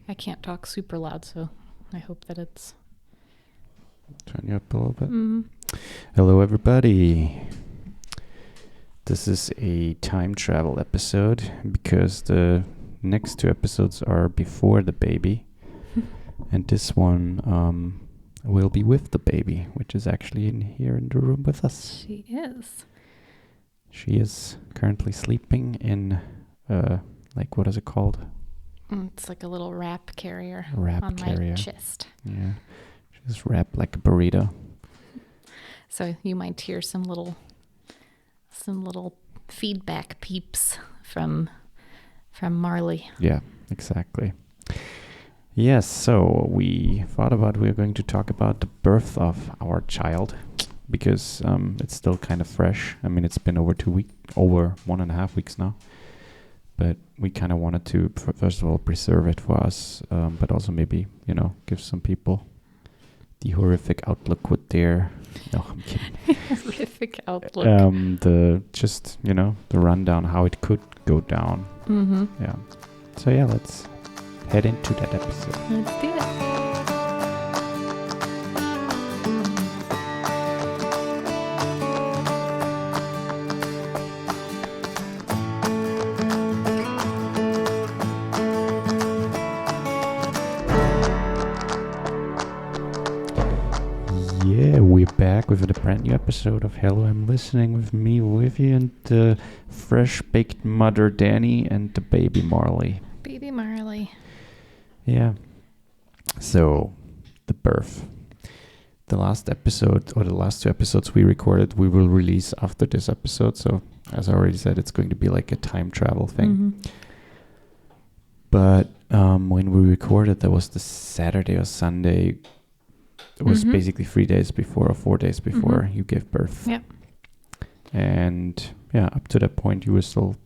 I can't talk super loud, so I hope that it's... Turn you up a little bit. Mm-hmm. Hello, everybody. This is a time travel episode because the next two episodes are before the baby. And this one will be with the baby, which is actually here in the room with us. She is. She is currently sleeping in, what is it called? It's like a little wrap carrier Wrap carrier. My chest. Yeah. She's wrapped like a burrito. So you might hear some little feedback peeps from Marley. Yeah, exactly. Yes, so we thought about we are going to talk about the birth of our child because it's still kind of fresh. I mean, it's been over 1.5 weeks now. But we kind of wanted to, first of all, preserve it for us, but also maybe, give some people the horrific outlook with their... No, I'm kidding. Horrific outlook. The rundown how it could go down. Mm-hmm. Yeah. So yeah, let's head into that episode. Let's do it. Yeah, we're back with a brand new episode of Hello, I'm Listening with me, Woifi, and the fresh-baked mother, Dani, and the baby, Marley. Baby Marley. Yeah. So, the birth. The last episode, or the last two episodes we recorded, we will release after this episode. So, as I already said, it's going to be like a time travel thing. Mm-hmm. But when we recorded, that was the Saturday or Sunday. It was basically 3 days before or 4 days before you gave birth. Yep. And yeah, up to that point, you were still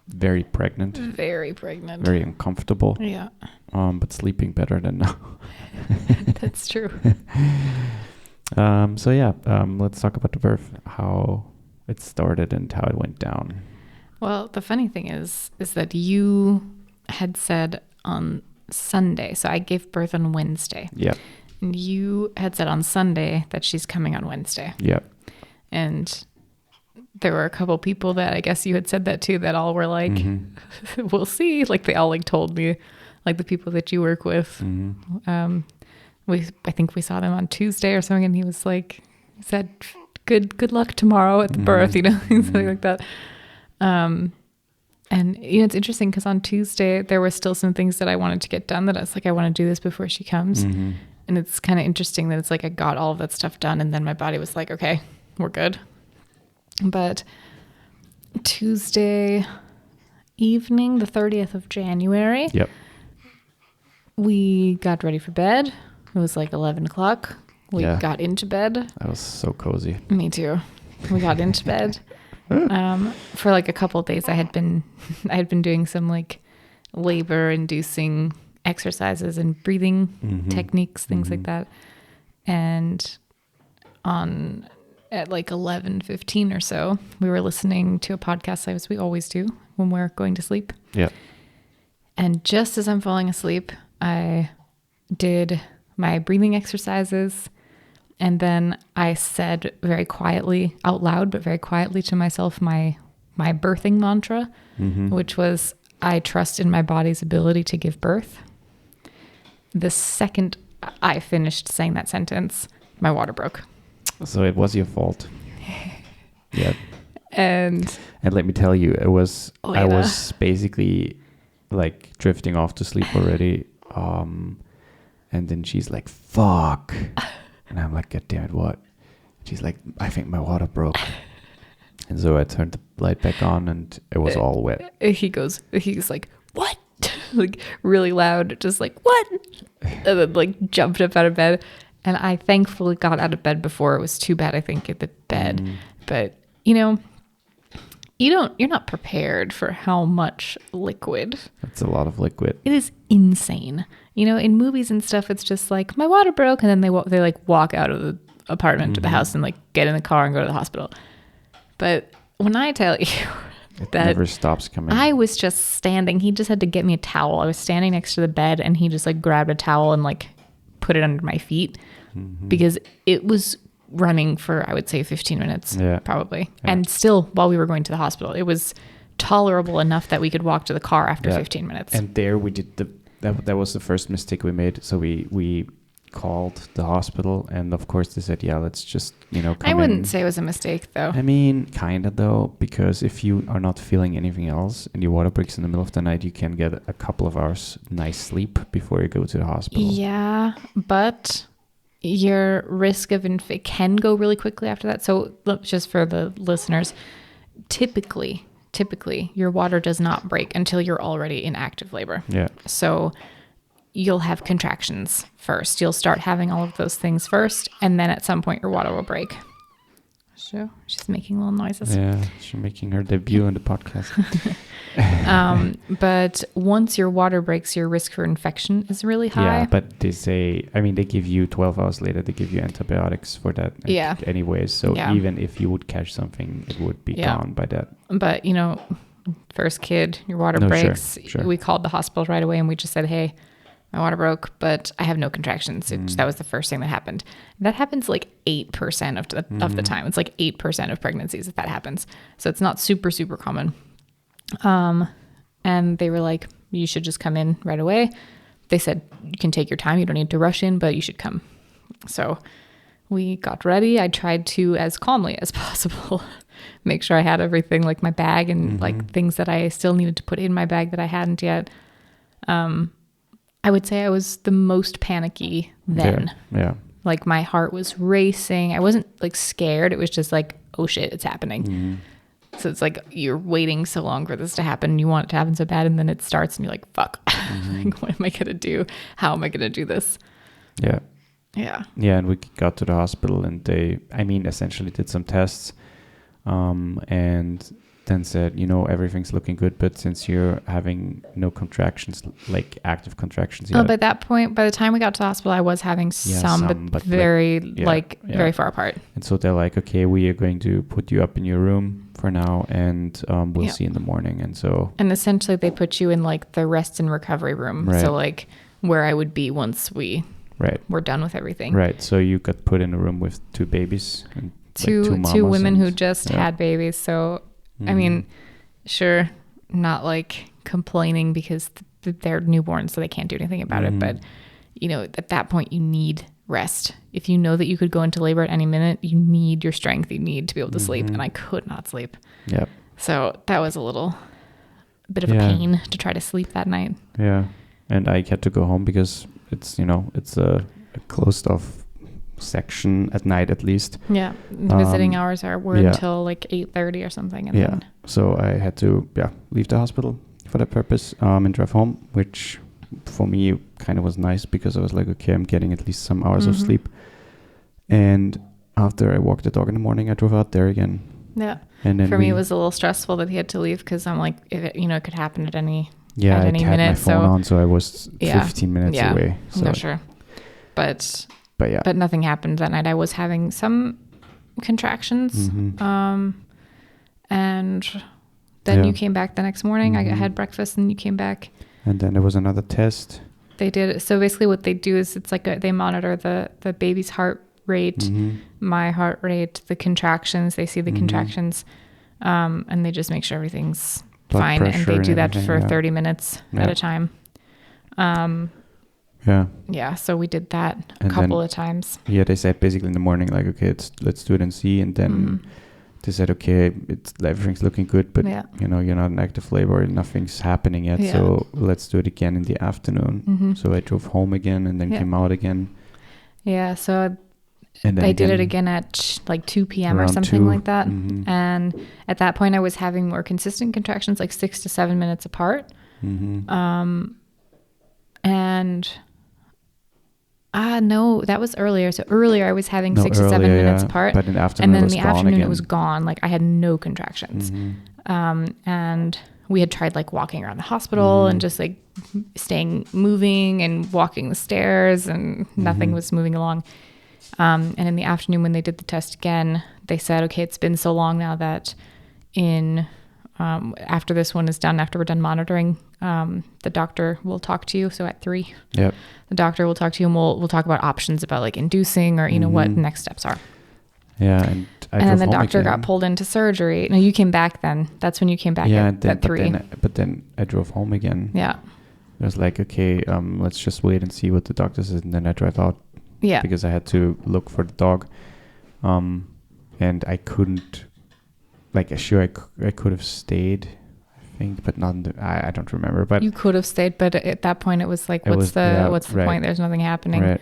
very pregnant. Very pregnant. Very uncomfortable. Yeah. But sleeping better than now. That's true. So yeah, let's talk about the birth, how it started and how it went down. Well, the funny thing is that you had said on Sunday, so I gave birth on Wednesday. Yeah. And you had said on Sunday that she's coming on Wednesday. Yeah. And there were a couple people that I guess you had said that to that all were like, we'll see. Like they all like told me, like the people that you work with. I think we saw them on Tuesday or something, and he was like, he said, good luck tomorrow at the birth, something like that. And it's interesting because on Tuesday there were still some things that I wanted to get done that I was like, I want to do this before she comes. And it's kind of interesting that it's like I got all of that stuff done and then my body was like, okay, we're good. But Tuesday evening, the 30th of January, we got ready for bed. It was like 11 o'clock. We got into bed. That was so cozy. Me too. We got into bed. For like a couple of days, I had been doing some like labor inducing exercises and breathing techniques, things like that. And at like 11:15 or so, we were listening to a podcast, as we always do when we're going to sleep. Yeah. And just as I'm falling asleep, I did my breathing exercises. And then I said very quietly, out loud, but very quietly to myself, my birthing mantra, which was, I trust in my body's ability to give birth. The second I finished saying that sentence, my water broke. So it was your fault. Yeah. And let me tell you, I was basically like drifting off to sleep already. And then she's like, fuck. And I'm like, God damn it, what? She's like, I think my water broke. And so I turned the light back on and it was all wet. He's like, what? Like really loud, just like, what? And then like jumped up out of bed. And I thankfully got out of bed before it was too bad, I think, at the bed. But, you're not prepared for how much liquid. That's a lot of liquid. It is insane. In movies and stuff, it's just like, my water broke. And then they like walk out of the apartment to the house and like get in the car and go to the hospital. But when I tell you It that never stops coming. I was just standing. He just had to get me a towel. I was standing next to the bed and he just like grabbed a towel and like put it under my feet because it was running for, I would say 15 minutes probably. Yeah. And still while we were going to the hospital, it was tolerable enough that we could walk to the car after 15 minutes. And there we did that was the first mistake we made. So we called the hospital and of course they said, let's just, come I wouldn't in. say it was a mistake though. I mean, kind of though, because if you are not feeling anything else and your water breaks in the middle of the night, you can get a couple of hours nice sleep before you go to the hospital. Yeah, but your risk of it can go really quickly after that. So just for the listeners, typically your water does not break until you're already in active labor. Yeah. So you'll have contractions first. You'll start having all of those things first, and then at some point your water will break. So she's making little noises. Yeah, she's making her debut on the podcast. But once your water breaks, your risk for infection is really high. Yeah, but they say, they give you 12 hours later, they give you antibiotics for that anyways. So even if you would catch something, it would be gone by that. But, first kid, your water breaks. Sure. We called the hospital right away and we just said, hey, my water broke, but I have no contractions. That was the first thing that happened. That happens like 8% of the time. It's like 8% of pregnancies if that happens. So it's not super, super common. And they were like, you should just come in right away. They said, you can take your time. You don't need to rush in, but you should come. So we got ready. I tried to, as calmly as possible, make sure I had everything, like my bag and like things that I still needed to put in my bag that I hadn't yet. I would say I was the most panicky then. Yeah. Like my heart was racing. I wasn't like scared. It was just like, oh shit, it's happening. So it's like you're waiting so long for this to happen. You want it to happen so bad. And then it starts and you're like, fuck, like, what am I going to do? How am I going to do this? Yeah. Yeah. Yeah. And we got to the hospital and they, essentially did some tests and then said, everything's looking good, but since you're having no contractions, like active contractions yet. By that point, by the time we got to the hospital, I was having some, but very very far apart. And so they're like, okay, we are going to put you up in your room for now and we'll see in the morning. And essentially they put you in like the rest and recovery room. Right. So like where I would be once we were done with everything. Right. So you got put in a room with two babies and two women who just had babies. So I mean, sure, not like complaining because they're newborn, so they can't do anything about it. But, at that point, you need rest. If you know that you could go into labor at any minute, you need your strength. You need to be able to sleep. And I could not sleep. Yep. So that was a bit of a pain to try to sleep that night. Yeah. And I had to go home because it's, it's a closed off section at night at least. Yeah. Visiting hours were until like 8:30 or something. And then so I had to leave the hospital for that purpose and drive home, which for me kind of was nice because I was like, okay, I'm getting at least some hours of sleep. And after I walked the dog in the morning, I drove out there again. Yeah. And then for me, it was a little stressful that he had to leave because I'm like, if it, it could happen at any I had minute. My phone on, so I was 15 minutes away. So. No, sure. But nothing happened that night. I was having some contractions. And then you came back the next morning. I had breakfast and you came back. And then there was another test. They did. So basically what they do is it's like they monitor the baby's heart rate, my heart rate, the contractions. They see the contractions and they just make sure everything's fine. And they do that for 30 minutes at a time. Yeah, so we did that a couple of times. Yeah, they said basically in the morning, like, okay, let's do it and see. And then they said, okay, everything's looking good, but you're not in active labor, nothing's happening yet. Yeah. So let's do it again in the afternoon. So I drove home again and then came out again. Yeah, so I did it again at like 2 p.m. or something like that. And at that point, I was having more consistent contractions, like 6 to 7 minutes apart. And no, that was earlier. So earlier I was having 6 to 7 minutes apart. But in the afternoon, and then in the afternoon it was gone. Like I had no contractions. And we had tried like walking around the hospital and just like moving and walking the stairs and nothing was moving along. And in the afternoon when they did the test again, they said, okay, it's been so long now that in after this one is done, after we're done monitoring, the doctor will talk to you. So at 3, Yep. the doctor will talk to you, and we'll talk about options about like inducing, or you know what next steps are. Yeah, and and then the doctor got pulled into surgery. No, you came back then. That's when you came back at 3. But then I drove home again. Yeah. I was like, okay, let's just wait and see what the doctor says, and then I drive out. Yeah. Because I had to look for the dog, and I couldn't. Like, sure, I could have stayed, I think, but not. I don't remember. But you could have stayed, but at that point, it was like, what's the point? There's nothing happening. Right.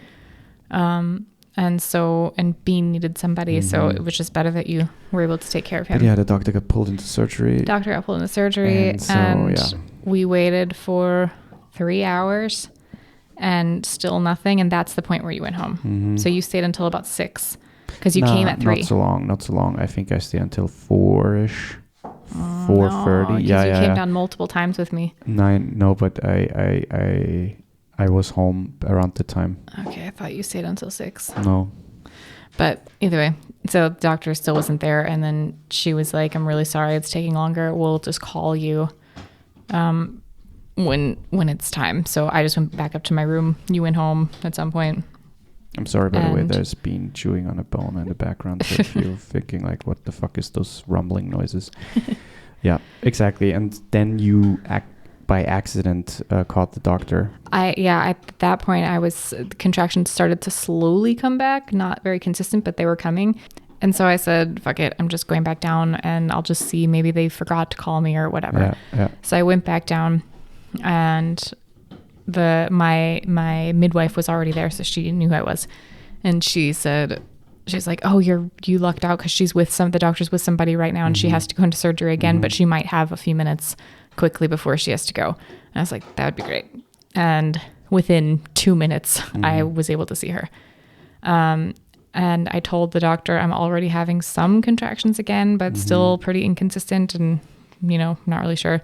And Bean needed somebody, so it was just better that you were able to take care of him. But yeah, the doctor got pulled into surgery. And we waited for 3 hours and still nothing. And that's the point where you went home. So you stayed until about 6 because you came at 3. Not so long. I think I stayed until 4-ish, 4:30. No, you came down multiple times with me. 9. No, but I was home around the time. Okay, I thought you stayed until 6. No. But either way, so the doctor still wasn't there. And then she was like, I'm really sorry it's taking longer. We'll just call you when it's time. So I just went back up to my room. You went home at some point. I'm sorry, by the way, there's been chewing on a bone in the background. So if you're thinking like, what the fuck is those rumbling noises? Yeah, exactly. And then you by accident caught the doctor. At that point the contractions started to slowly come back, not very consistent, but they were coming. And so I said, fuck it, I'm just going back down and I'll just see, maybe they forgot to call me or whatever. Yeah. So I went back down, and my midwife was already there, so she knew who I was. And she's like, oh, you lucked out because the doctor's with somebody right now, and she has to go into surgery again, but she might have a few minutes quickly before she has to go. And I was like, that would be great. And within 2 minutes, I was able to see her. And I told the doctor I'm already having some contractions again, but still pretty inconsistent and, not really sure.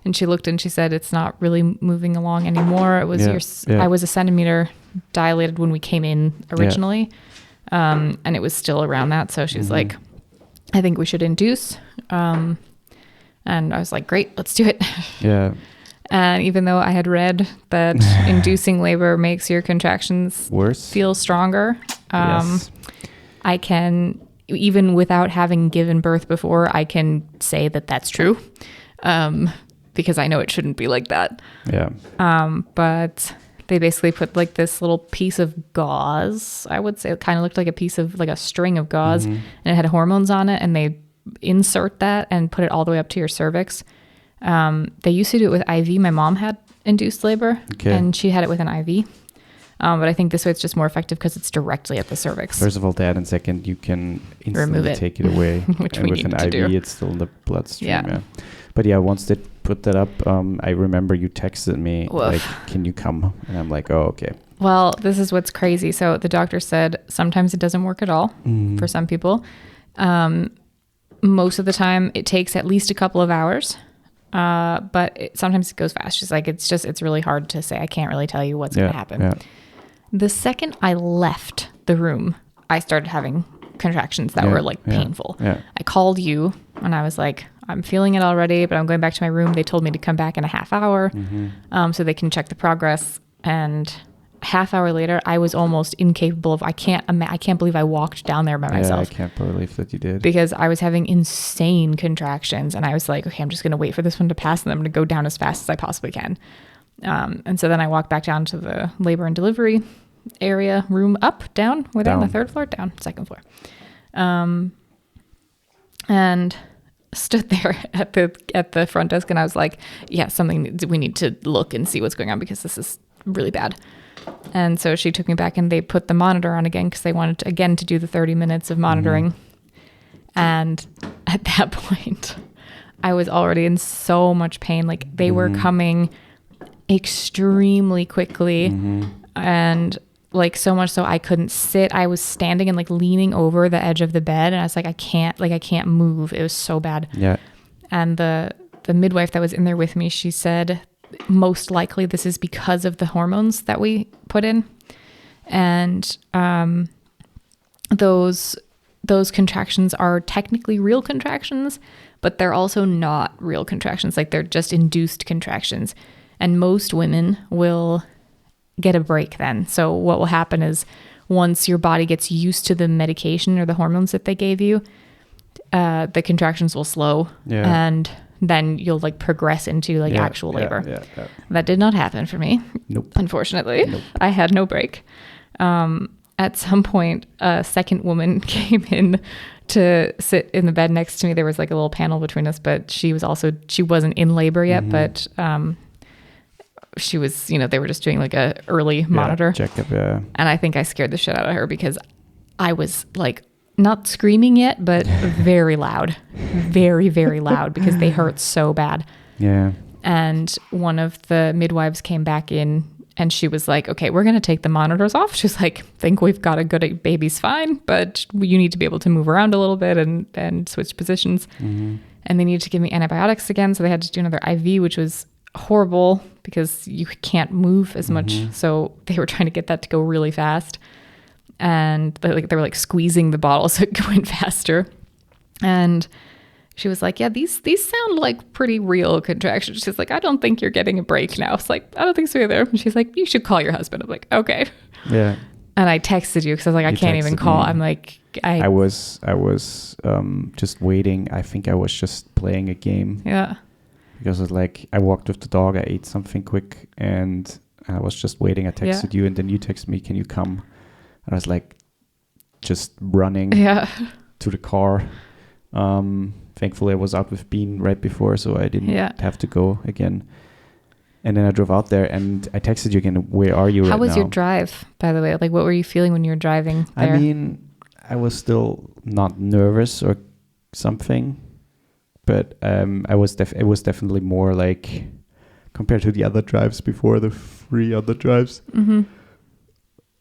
And she looked and she said, it's not really moving along anymore. It was I was a centimeter dilated when we came in originally. And it was still around that. So she's like, I think we should induce. And I was like, great, let's do it. Yeah. And even though I had read that inducing labor makes your contractions feel stronger, yes. I can, even without having given birth before, I can say that that's true. Because I know it shouldn't be like that. Yeah. But they basically put like this little piece of gauze, I would say. It kind of looked like a string of gauze, and it had hormones on it, and they insert that and put it all the way up to your cervix. They used to do it with IV. My mom had induced labor, and she had it with an IV. But I think this way it's just more effective because it's directly at the cervix. First of all, that, and second, you can instantly take it away. Which we with need an to IV, do. it's still in the bloodstream. Yeah. But yeah, once they put that up, I remember you texted me, like, can you come? And I'm like, oh, okay. Well, this is what's crazy. So the doctor said sometimes it doesn't work at all for some people. Most of the time it takes at least a couple of hours. But sometimes it goes fast. She's like, it's really hard to say. I can't really tell you what's going to happen. Yeah. The second I left the room, I started having contractions that were like painful. Yeah. I called you and I was like, I'm feeling it already, but I'm going back to my room. They told me to come back in a half hour so they can check the progress. And a half hour later, I was almost incapable of, I can't believe I walked down there by myself. I can't believe that you did. Because I was having insane contractions and I was like, okay, I'm just going to wait for this one to pass and I'm going to go down as fast as I possibly can. And so then I walked back down to the labor and delivery area, room up, down, we're there on the 3rd floor, down, 2nd floor. And stood there at the front desk and I was like, yeah, we need to look and see what's going on because this is really bad. And so she took me back and they put the monitor on again because they wanted to do the 30 minutes of monitoring. And at that point, I was already in so much pain. Like they were coming extremely quickly and like so much so I couldn't sit. I was standing and like leaning over the edge of the bed and I was like, I can't move. It was so bad. Yeah. And the midwife that was in there with me, she said, most likely this is because of the hormones that we put in. And those those contractions are technically real contractions, but they're also not real contractions. Like they're just induced contractions. And most women will get a break then. So what will happen is once your body gets used to the medication or the hormones that they gave you, the contractions will slow. Yeah. And then you'll like progress into like actual labor. Yeah. That did not happen for me. Nope. Unfortunately. Nope. I had no break. At some point, a second woman came in to sit in the bed next to me. There was like a little panel between us, but she wasn't in labor yet, but she was, they were just doing like a early monitor. Checkup, yeah. And I think I scared the shit out of her because I was like not screaming yet, but very loud, very, very loud because they hurt so bad. Yeah. And one of the midwives came back in and she was like, okay, we're going to take the monitors off. She's like, think we've got a good baby's fine, but you need to be able to move around a little bit and switch positions. And they needed to give me antibiotics again. So they had to do another IV, which was horrible because you can't move as much. So they were trying to get that to go really fast. And they were like squeezing the bottle so it went faster. And she was like, yeah, these sound like pretty real contractions. She's like, I don't think you're getting a break now. It's like, I don't think so either. And she's like, you should call your husband. I'm like, okay. Yeah. And I texted you because I was like, I can't even call. Me. I'm like, I was just waiting. I think I was just playing a game. Yeah. Because it's like, I walked with the dog, I ate something quick, and I was just waiting. I texted you, and then you texted me, can you come? And I was like, just running to the car. Thankfully, I was out with Bean right before, so I didn't have to go again. And then I drove out there, and I texted you again, where are you right now? How was your drive, by the way? Like, what were you feeling when you were driving there? I mean, I was still not nervous or something, but it was definitely more like, compared to the other drives before, the 3 other drives,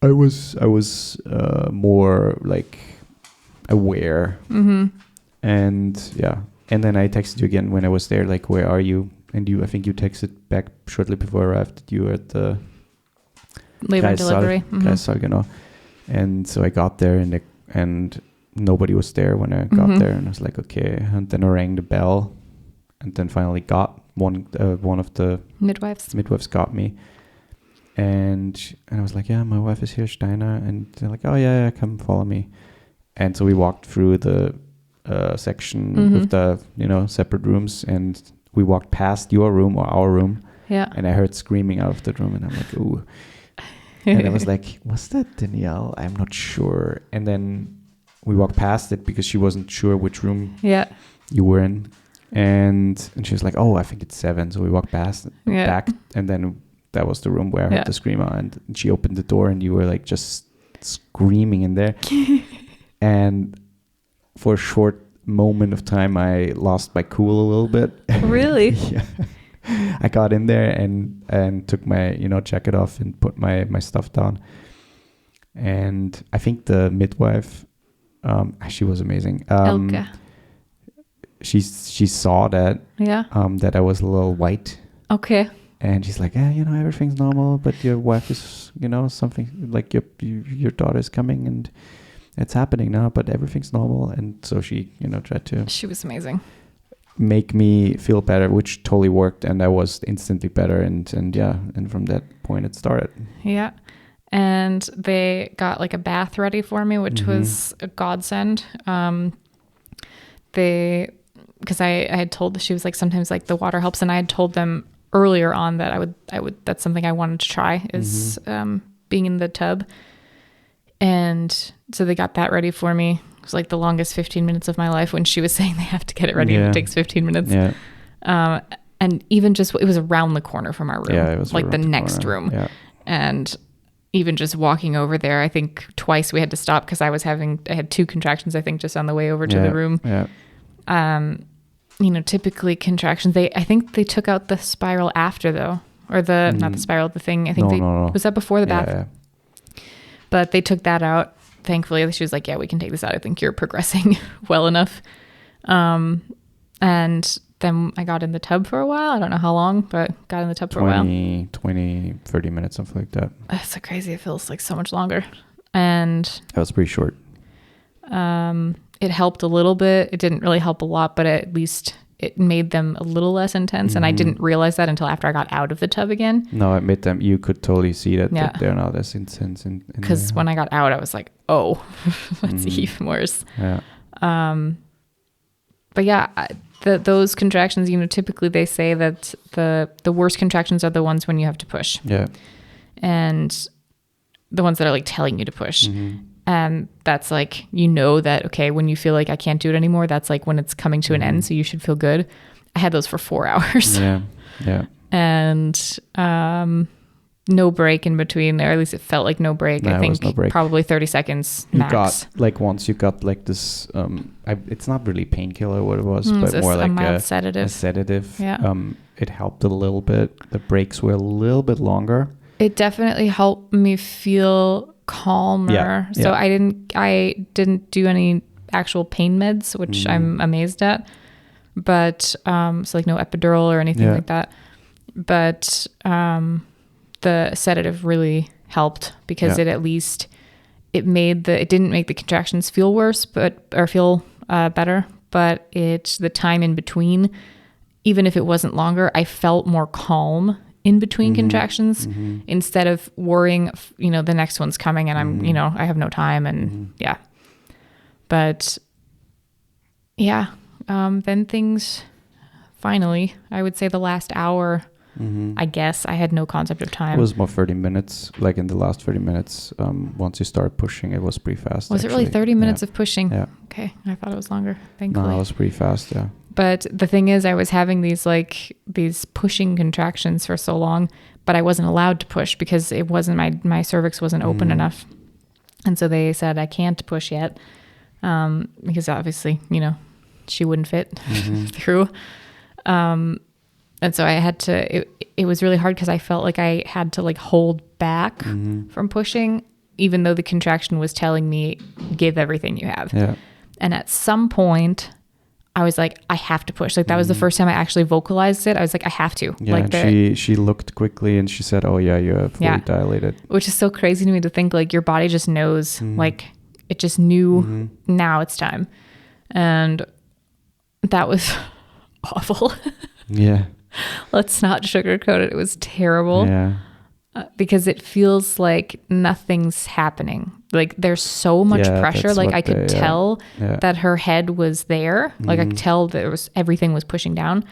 I was more like aware. And and then I texted you again when I was there, like, where are you? And I think you texted back shortly before I arrived that you were at the labor and delivery. And so I got there and nobody was there when I got there, and I was like, okay. And then I rang the bell, and then finally got one of the midwives got me, and I was like, yeah, my wife is here, Steiner, and they're like, oh yeah, come follow me. And so we walked through the section with the separate rooms, and we walked past your room or our room, and I heard screaming out of the room, and I'm like, ooh. And I was like, was that Danielle? I'm not sure. And then we walked past it because she wasn't sure which room you were in, and she was like, oh, I think it's 7. So we walked past back, and then that was the room where I heard the screamer, and she opened the door, and you were like just screaming in there. And for a short moment of time, I lost my cool a little bit. Really? Yeah. I got in there and took my jacket off and put my stuff down. And I think the midwife, she was amazing. Elke. She saw that that I was a little white. Okay. And she's like, yeah, everything's normal, but your wife is, something like your daughter's coming and it's happening now, but everything's normal. And so she, tried to... She was amazing. Make me feel better, which totally worked. And I was instantly better. And from that point it started. Yeah. And they got like a bath ready for me, which was a godsend. Because I had told, she was like, sometimes like the water helps. And I had told them earlier on that I would, that's something I wanted to try is being in the tub. And so they got that ready for me. It was like the longest 15 minutes of my life when she was saying they have to get it ready and it takes 15 minutes. Yeah. And even just, it was around the corner from our room. Yeah, it was like the next room. Yeah. And even just walking over there, I think twice we had to stop because I had 2 contractions, I think, just on the way over to the room. Yeah. Typically contractions, I think they took out the spiral after though, or not the spiral, the thing. I think was that before the bath? Yeah. But they took that out. Thankfully, she was like, yeah, we can take this out. I think you're progressing well enough. And then I got in the tub for a while. I don't know how long, but got in the tub for a while. 20, 30 minutes, something like that. That's so crazy. It feels like so much longer. And that was pretty short. And it helped a little bit. It didn't really help a lot, but at least it made them a little less intense. And I didn't realize that until after I got out of the tub again. No, I made them. You could totally see that they're not as intense. Because when I got out, I was like, oh, that's even worse. Yeah. But yeah, those contractions, typically they say that the worst contractions are the ones when you have to push. Yeah. And the ones that are like telling you to push. And that's like, that, okay, when you feel like I can't do it anymore, that's like when it's coming to an end. So you should feel good. I had those for 4 hours. Yeah. Yeah. And no break in between, or at least it felt like no break. No, I think no break. Probably 30 seconds max. You got, like, once you got like this, it's not really painkiller what it was, but more like a sedative. A sedative. Yeah. It helped a little bit. The breaks were a little bit longer. It definitely helped me feel calmer. Yeah. So I didn't do any actual pain meds, which I'm amazed at. But so like no epidural or anything like that. But the sedative really helped because it at least it didn't make the contractions feel worse, or feel better. But the time in between, even if it wasn't longer, I felt more calm in between contractions instead of worrying, the next one's coming and I'm, I have no time and but then things finally, I would say the last hour, I guess I had no concept of time. It was more 30 minutes, like in the last 30 minutes. Once you started pushing, it was pretty fast. Was it really 30 minutes of pushing? Yeah. Okay. I thought it was longer. Thankfully. No, it was pretty fast. Yeah. But the thing is, I was having these pushing contractions for so long, but I wasn't allowed to push because it wasn't my cervix wasn't open enough. And so they said I can't push yet because obviously, she wouldn't fit through. And so I had to, it was really hard because I felt like I had to like hold back from pushing, even though the contraction was telling me, give everything you have. Yeah. And at some point I was like, I have to push. Like that was the first time I actually vocalized it. I was like, I have to. Yeah, like she looked quickly and she said, oh yeah, you have fully dilated. Which is so crazy to me to think like your body just knows, like it just knew now it's time. And that was awful. Yeah. Let's not sugarcoat it. It was terrible. Yeah. Because it feels like nothing's happening. Like there's so much pressure. Like I could tell that her head was there. Like I could tell that everything was pushing down,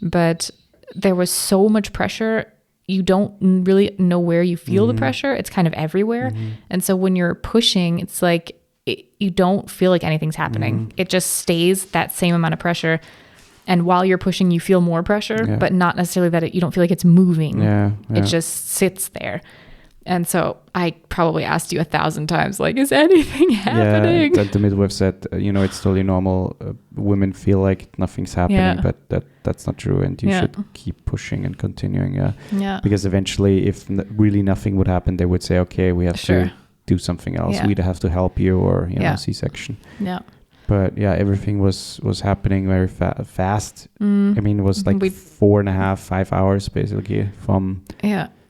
but there was so much pressure. You don't really know where you feel the pressure. It's kind of everywhere. And so when you're pushing, it's like you don't feel like anything's happening. It just stays that same amount of pressure. And while you're pushing, you feel more pressure, but not necessarily that you don't feel like it's moving. It just sits there. And so I probably asked you 1,000 times, like, is anything happening? Yeah, the midwife said, it's totally normal. Women feel like nothing's happening, but that's not true. And you should keep pushing and continuing. Yeah. Because eventually, if really nothing would happen, they would say, okay, we have to do something else. We either have to help you or, C-section. Yeah. But everything was happening very fast. I mean, it was like 4.5, 5 hours basically from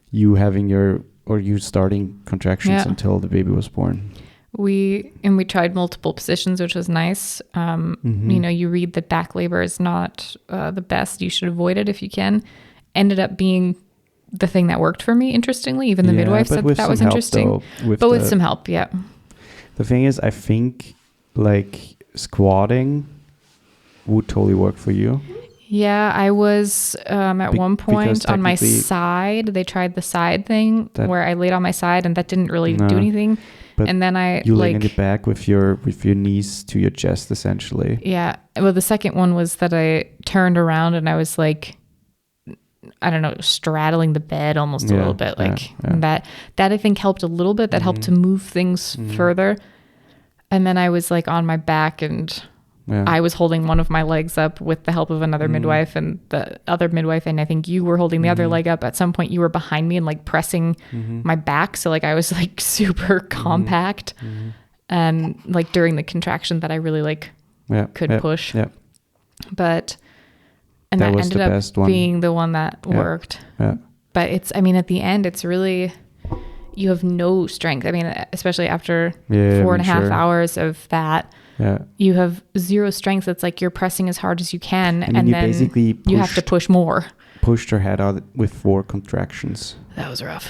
you having you starting contractions until the baby was born. We tried multiple positions, which was nice. You read that back labor is not the best. You should avoid it if you can. Ended up being the thing that worked for me, interestingly. Even the midwife said that was interesting. With some help, The thing is, I think like squatting would totally work for you. Yeah, I was at one point on my side. They tried the side thing where I laid on my side, and that didn't really do anything. But and then you laying on your back with your knees to your chest, essentially. Yeah. Well, the second one was that I turned around and I was like, I don't know, straddling the bed almost a little bit, that I think helped a little bit. That helped to move things further. And then I was like on my back and I was holding one of my legs up with the help of another midwife, and the other midwife, and I think you were holding the other leg up. At some point you were behind me and like pressing my back. So like I was like super compact and like during the contraction that I really like could push. Yeah. But, and that ended up being the one that worked. Yeah. But it's, I mean, at the end, it's really, you have no strength. I mean, especially after 4.5 hours of that, you have zero strength. It's like you're pressing as hard as you can, and then you basically you have to push more. Pushed her head out with 4 contractions. That was rough.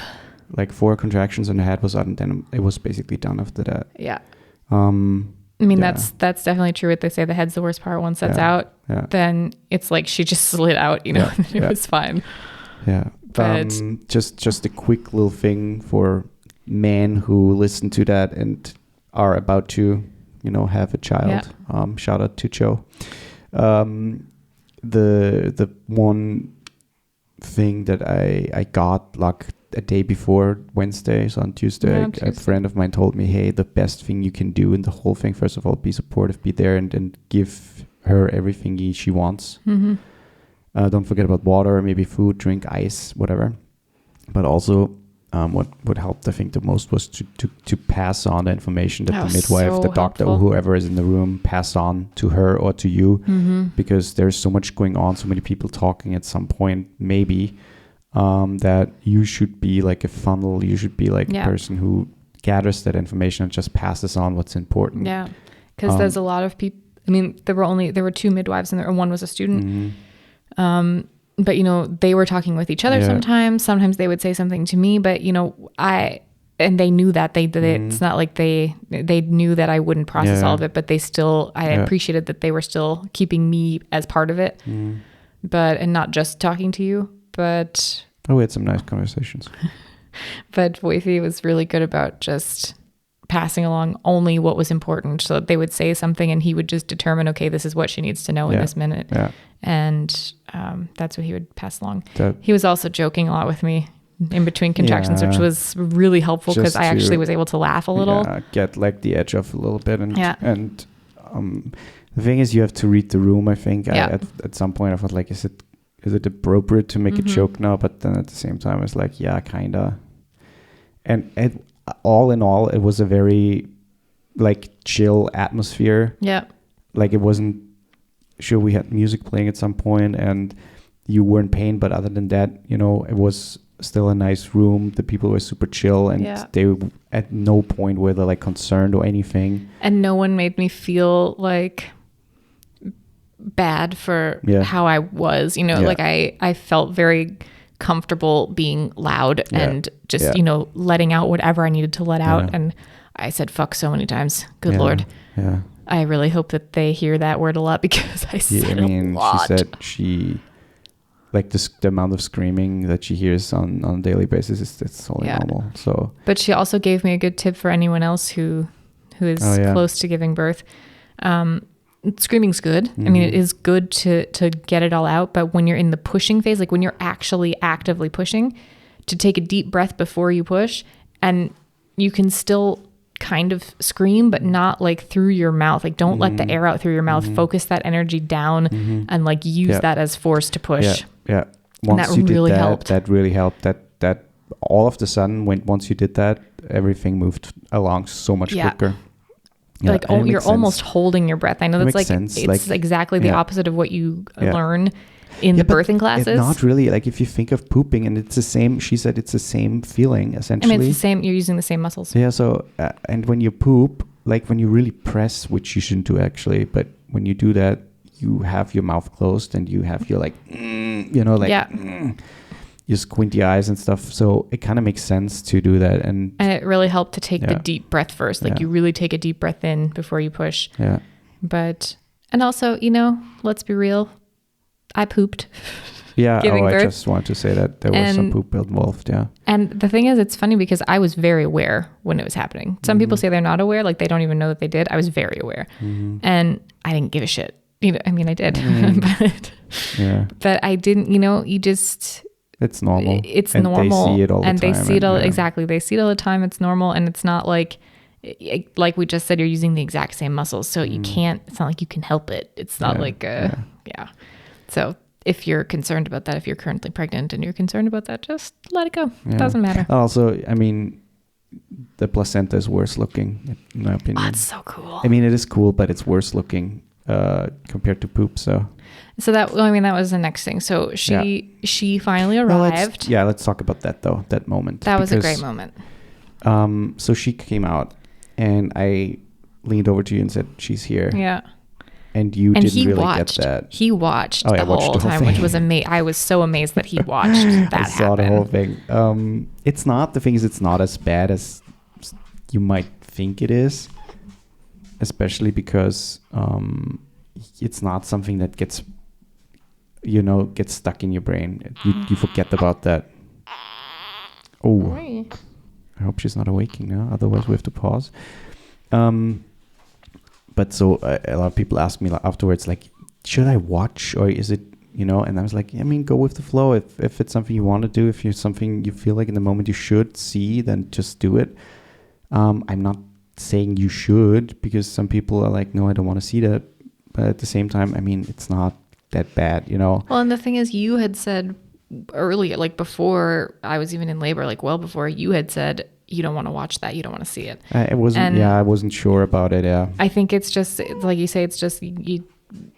Like 4 contractions and the head was out, and then it was basically done after that. Yeah. I mean, that's definitely true. What they say, the head's the worst part. Once that's out, then it's like she just slid out, you know, it was fine. Yeah. But just a quick little thing for men who listen to that and are about to, you know, have a child. Shout out to Joe. The one thing that I got like a day before Wednesday, so on Tuesday, a friend of mine told me, hey, the best thing you can do in the whole thing, first of all, be supportive, be there, and give her everything she wants. Don't forget about water, maybe food, drink, ice, whatever. But also what helped, I think, the most was to pass on the information that the midwife, the doctor, or whoever is in the room, pass on to her or to you, because there's so much going on, so many people talking at some point, maybe, that you should be like a funnel, you should be like a person who gathers that information and just passes on what's important. Yeah, because there's a lot of people. I mean, there were 2 midwives and one was a student. But, you know, they were talking with each other sometimes. Sometimes they would say something to me, but, you know, and they knew that it's not like they knew that I wouldn't process all of it, but they still, I appreciated that they were still keeping me as part of it, and not just talking to you, but. Oh, we had some nice conversations. But Woifi was really good about just passing along only what was important. So they would say something and he would just determine, okay, this is what she needs to know in this minute. Yeah. And that's what he would pass along. He was also joking a lot with me in between contractions, which was really helpful because I actually was able to laugh a little. Yeah, get like the edge off a little bit. And the thing is, you have to read the room, I think. At some point I felt like, is it appropriate to make a joke now? But then at the same time, it's like, yeah, kind of. And all in all, it was a very like chill atmosphere. Yeah. Like it wasn't, sure, we had music playing at some point and you were in pain, but other than that, you know, it was still a nice room. The people were super chill and they at no point were they like concerned or anything. And no one made me feel like bad for how I was, you know, like I felt very comfortable being loud and just, you know, letting out whatever I needed to let out. And I said, fuck so many times. Good Lord. Yeah. I really hope that they hear that word a lot because I said a lot. She said like the amount of screaming that she hears on a daily basis it's totally normal. So, but she also gave me a good tip for anyone else who is close to giving birth. Screaming's good. I mean, it is good to get it all out, but when you're in the pushing phase, like when you're actually actively pushing, to take a deep breath before you push, and you can still kind of scream, but not like through your mouth. Like don't let the air out through your mouth. Focus that energy down and like use that as force to push. Yeah. Once and that really helped. That really helped. That all of the sudden, once you did that, everything moved along so much quicker. Yeah, like you're almost holding your breath. I know that's like sense. It's like, exactly the opposite of what you learn in the birthing classes. Not really. Like if you think of pooping, and it's the same. She said it's the same feeling essentially. I mean, it's the same. You're using the same muscles. Yeah. So and when you poop, like when you really press, which you shouldn't do actually, but when you do that, you have your mouth closed and you have your like, you know, like. You squint your eyes and stuff, so it kind of makes sense to do that, and it really helped to take the deep breath first. Like you really take a deep breath in before you push. Yeah. But and also, you know, let's be real, I pooped. Yeah. I just want to say that there was some poop involved. Yeah. And the thing is, it's funny because I was very aware when it was happening. Some people say they're not aware, like they don't even know that they did. I was very aware, and I didn't give a shit. You know, I mean, I did, but I didn't. You know, you just. It's normal. It's normal. They see it all the time. And they see it all, exactly. They see it all the time. It's normal. And it's not like we just said, you're using the exact same muscles. So you can't, it's not like you can help it. It's not So if you're concerned about that, if you're currently pregnant and you're concerned about that, just let it go. It doesn't matter. Also, I mean, the placenta is worse looking, in my opinion. Oh, that's so cool. I mean, it is cool, but it's worse looking compared to poop. So that was the next thing. So she finally arrived. Let's talk about that though. That moment. That was a great moment. So she came out, and I leaned over to you and said, "She's here." Yeah. And you didn't really get that. He watched Oh, yeah, the watched whole the whole time, thing. which was amazing. I was so amazed that he watched that I saw the happen. whole thing. It's not, the thing is, it's not as bad as you might think it is, especially because it's not something that gets stuck in your brain. You forget about that. Oh, I hope she's not awaking now. Otherwise, we have to pause. But so a lot of people ask me afterwards, like, should I watch or is it, and I was like, I mean, go with the flow. If it's something you want to do, if it's something you feel like in the moment you should see, then just do it. I'm not saying you should, because some people are like, no, I don't want to see that. But at the same time, I mean, it's not that bad, Well, and the thing is, you had said earlier, like before I was even in labor, like well before, you had said you don't want to watch that, you don't want to see it. I wasn't sure about it. Yeah, I think it's just like you say, it's just you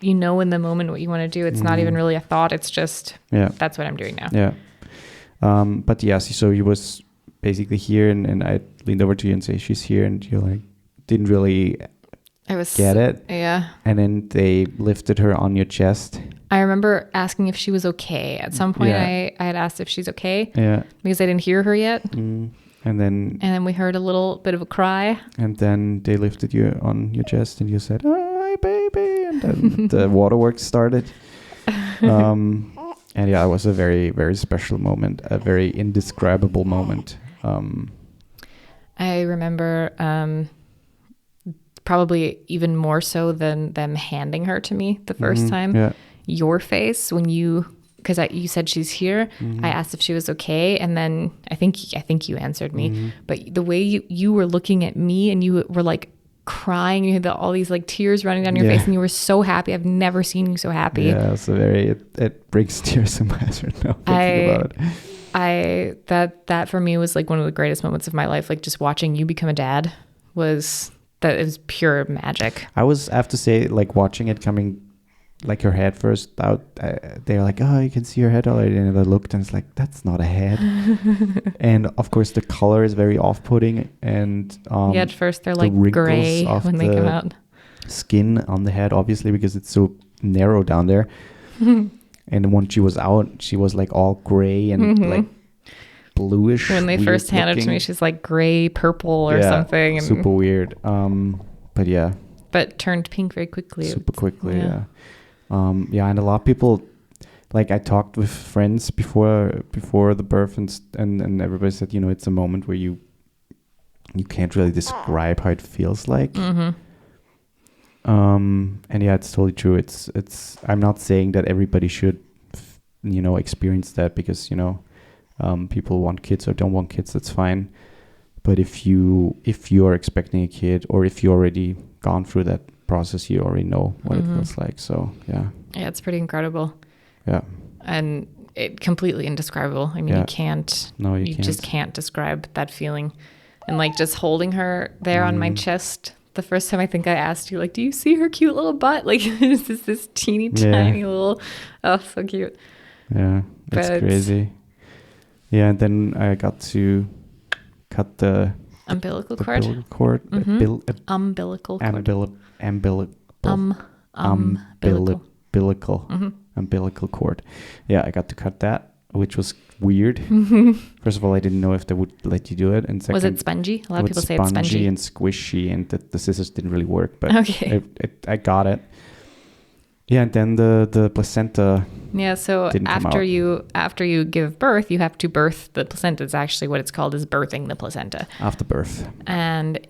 in the moment what you want to do. It's not even really a thought. It's just that's what I'm doing now. Yeah. But yeah, so you was basically here, and I leaned over to you and say, she's here, and you like didn't really get it. Yeah. And then they lifted her on your chest. I remember asking if she was okay. At some point, I had asked if she's okay. Yeah. Because I didn't hear her yet. And then we heard a little bit of a cry. And then they lifted you on your chest, and you said, "Hi, baby," and then the waterworks started. And yeah, it was a very, very special moment, a very indescribable moment. I remember probably even more so than them handing her to me the first time. Yeah. Your face when because you said she's here. I asked if she was okay, and then I think you answered me. But the way you were looking at me, and you were like crying, you had all these like tears running down your face, and you were so happy. I've never seen you so happy. Yeah, it's it brings tears to my eyes right now thinking about it. That for me was like one of the greatest moments of my life. Like just watching you become a dad was pure magic. I have to say, like watching it coming, like her head first out, they're like, oh, you can see her head already, and I looked and it's like, that's not a head. And of course the color is very off-putting, and at first they're like gray when they come out. Skin on the head, obviously, because it's so narrow down there. And when she was out, she was like all gray and like bluish. When they first handed it to me, she's like gray purple or something, and super weird. But turned pink very quickly. Super quickly. And a lot of people, like I talked with friends before the birth, and everybody said, it's a moment where you can't really describe how it feels like. And yeah, it's totally true. It's I'm not saying that everybody should experience that, because people want kids or don't want kids, that's fine. But if you are expecting a kid, or if you already gone through that process, you already know what it feels like. So yeah, it's pretty incredible. And it completely indescribable. I mean, you just can't describe that feeling. And like just holding her there on my chest the first time, I think I asked you, like, do you see her cute little butt? Like, it's just this teeny tiny little, oh, so cute. Yeah, it's crazy. Yeah, and then I got to cut the umbilical cord. Umbilical cord. Yeah, I got to cut that, which was weird. First of all, I didn't know if they would let you do it, and second, was it spongy? A lot of people say it's spongy and squishy, and the scissors didn't really work, but I got it. Yeah, and then the placenta. Yeah, so after you give birth, you have to birth the placenta. It's actually what it's called, is birthing the placenta. After birth. And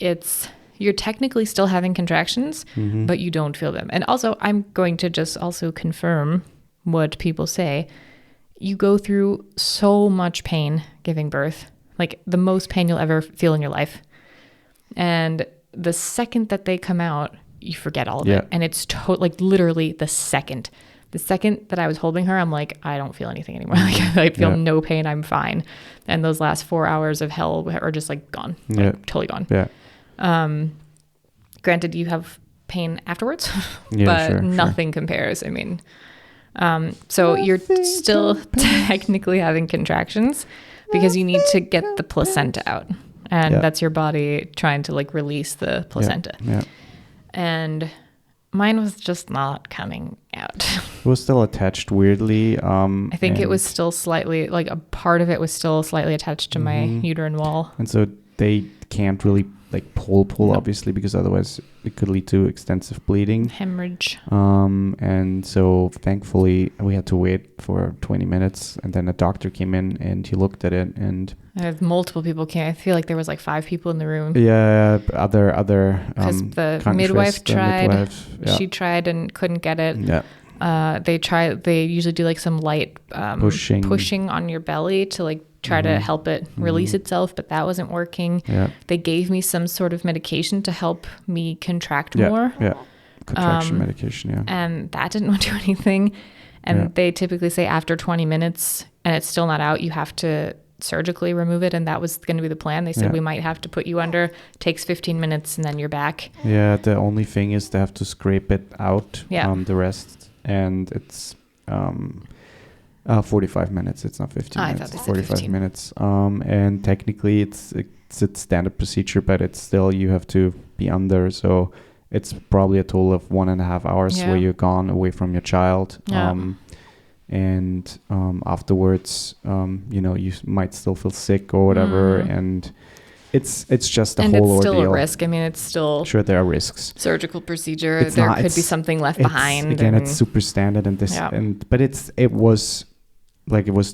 you're technically still having contractions, but you don't feel them. And also, I'm going to just also confirm what people say. You go through so much pain giving birth, like the most pain you'll ever feel in your life. And the second that they come out, you forget all of it. And it's like literally the second that I was holding her, I'm like, I don't feel anything anymore. Like I feel no pain. I'm fine. And those last 4 hours of hell are just like gone, like totally gone. Yeah. Granted, you have pain afterwards, but nothing compares. I mean, so you're still technically having contractions because you need to get the placenta out, and that's your body trying to like release the placenta. and mine was just not coming out. It was still attached weirdly. I think it was still slightly, like a part of it was still slightly attached to my uterine wall. And so they can't really like pull obviously, because otherwise it could lead to extensive bleeding. Hemorrhage. And so thankfully we had to wait for 20 minutes, and then a doctor came in and he looked at it, and multiple people came. I feel like there was like 5 people in the room. Yeah, other because the midwife tried. She tried and couldn't get it. Yeah. They usually do like some light pushing on your belly to like try to help it release itself, but that wasn't working. Yeah. They gave me some sort of medication to help me contract more. Yeah. Contraction medication, yeah. And that didn't do anything. And they typically say after 20 minutes and it's still not out, you have to surgically remove it, and that was going to be the plan. They said we might have to put you under. Takes 15 minutes and then you're back. Yeah, the only thing is they have to scrape it out. The rest, and it's 45 minutes. It's not 15 minutes. I thought they said 45 15 minutes. And technically it's a standard procedure, but it's still, you have to be under. So it's probably a total of 1.5 hours where you're gone away from your child. And afterwards, you might still feel sick or whatever. And it's just a whole ordeal. And it's still a risk. I mean, it's still... Sure, there are risks. Surgical procedure. There could be something left behind. Again, it's super standard. But it was... Like it was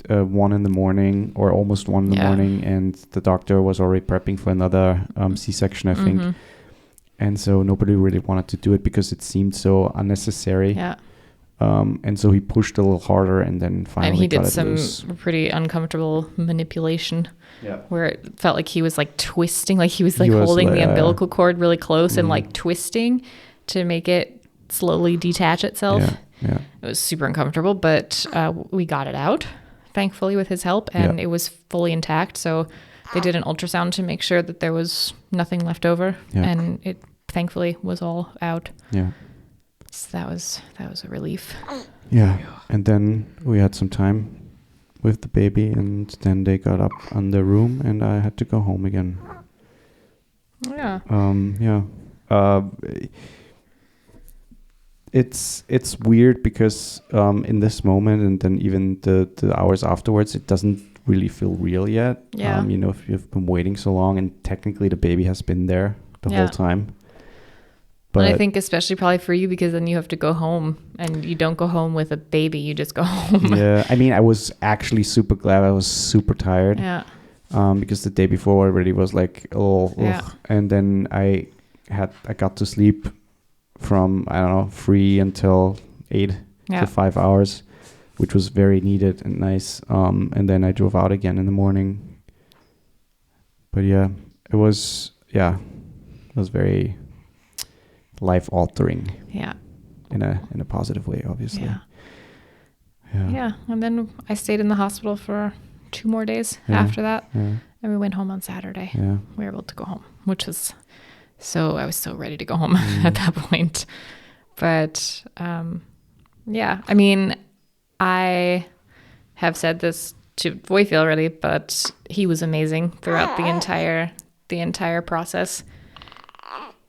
1 a.m. or almost 1 a.m, and the doctor was already prepping for another C-section, I think. And so nobody really wanted to do it because it seemed so unnecessary. Yeah. And so he pushed a little harder, and then finally he did some pretty uncomfortable manipulation. Yeah. Where it felt like he was like twisting, like he was holding the umbilical cord really close and like twisting to make it slowly detach itself. Yeah. It was super uncomfortable, but we got it out, thankfully, with his help, and it was fully intact. So they did an ultrasound to make sure that there was nothing left over, and it thankfully was all out. Yeah. So that was a relief. Yeah. And then we had some time with the baby, and then they got up on the room, and I had to go home again. Yeah. It's weird because in this moment, and then even the hours afterwards, it doesn't really feel real yet. Yeah. If you've been waiting so long, and technically the baby has been there the whole time. But I think especially probably for you, because then you have to go home, and you don't go home with a baby, you just go home. Yeah. I mean, I was actually super glad. I was super tired. Yeah. Because the day before already was like, and then I got to sleep from 3 until 8 to 5 hours, which was very needed and nice. And then I drove out again in the morning. But it was very life altering. Yeah. In a positive way, obviously. Yeah. And then I stayed in the hospital for 2 more days after that. Yeah. And we went home on Saturday. Yeah. We were able to go home, which was I was so ready to go home at that point. But I mean, I have said this to Woifi already, but he was amazing throughout the entire process.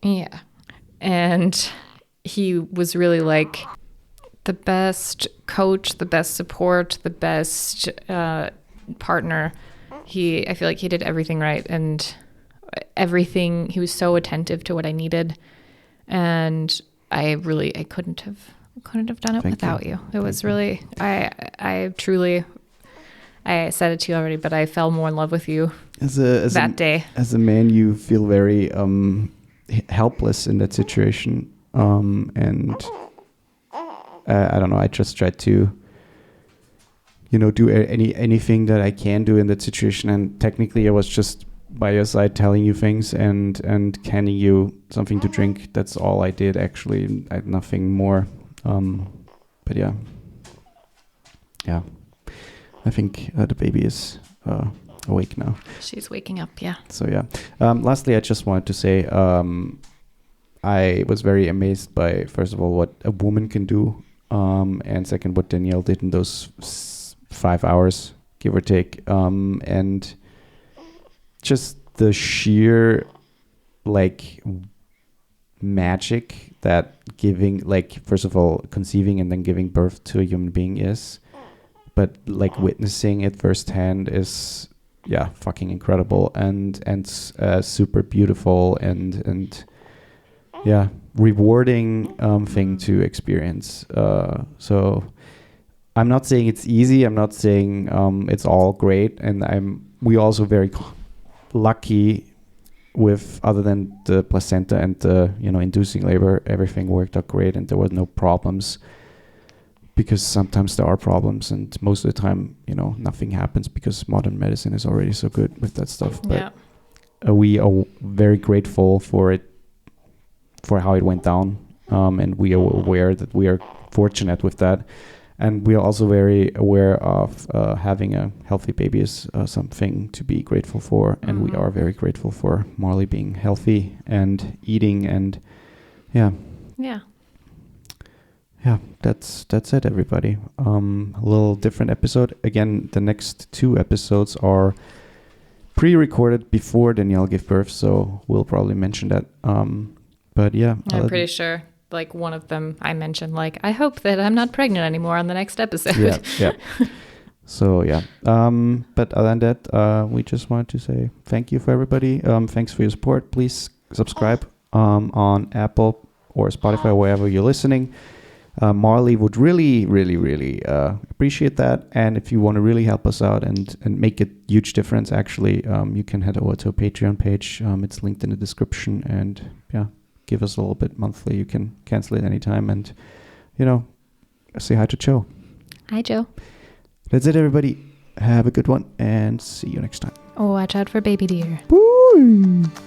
Yeah. And he was really like the best coach, the best support, the best partner. I feel like he did everything right, and everything. He was so attentive to what I needed, and I couldn't have done it without you. It was really, I truly, I said it to you already, but I fell more in love with you that day. As a man, you feel very helpless in that situation, and I don't know. I just tried to, do anything that I can do in that situation, and technically, I was just by your side telling you things and handing you something to drink. That's all I did, actually. I had nothing more. But yeah. I think the baby is awake now. She's waking up, yeah. So yeah. Lastly, I just wanted to say I was very amazed by, first of all, what a woman can do, and second, what Danielle did in those 5 hours, give or take, and just the sheer magic that giving, like, first of all, conceiving and then giving birth to a human being is, but like witnessing it firsthand is, yeah, fucking incredible and super beautiful and yeah, rewarding thing to experience. So I'm not saying it's easy. I'm not saying it's all great, and we also very lucky with, other than the placenta and the inducing labor, everything worked out great and there was no problems, because sometimes there are problems and most of the time nothing happens because modern medicine is already so good with that stuff. But we are very grateful for it, for how it went down, and we are aware that we are fortunate with that. And we are also very aware of having a healthy baby is something to be grateful for. And we are very grateful for Marley being healthy and eating. And yeah, that's it, everybody. A little different episode. Again, the next 2 episodes are pre-recorded before Danielle gave birth, so we'll probably mention that. But yeah, I'm pretty sure. Like one of them I mentioned, like, I hope that I'm not pregnant anymore on the next episode. Yeah. So yeah. But other than that, we just wanted to say thank you for everybody. Thanks for your support. Please subscribe on Apple or Spotify, or wherever you're listening. Marley would really, really, really appreciate that. And if you want to really help us out and make a huge difference, actually, you can head over to a Patreon page. It's linked in the description. And yeah, give us a little bit monthly. You can cancel it anytime, and say hi to Joe. Hi, Joe. That's it, everybody. Have a good one and see you next time. Watch out for baby deer. Bye.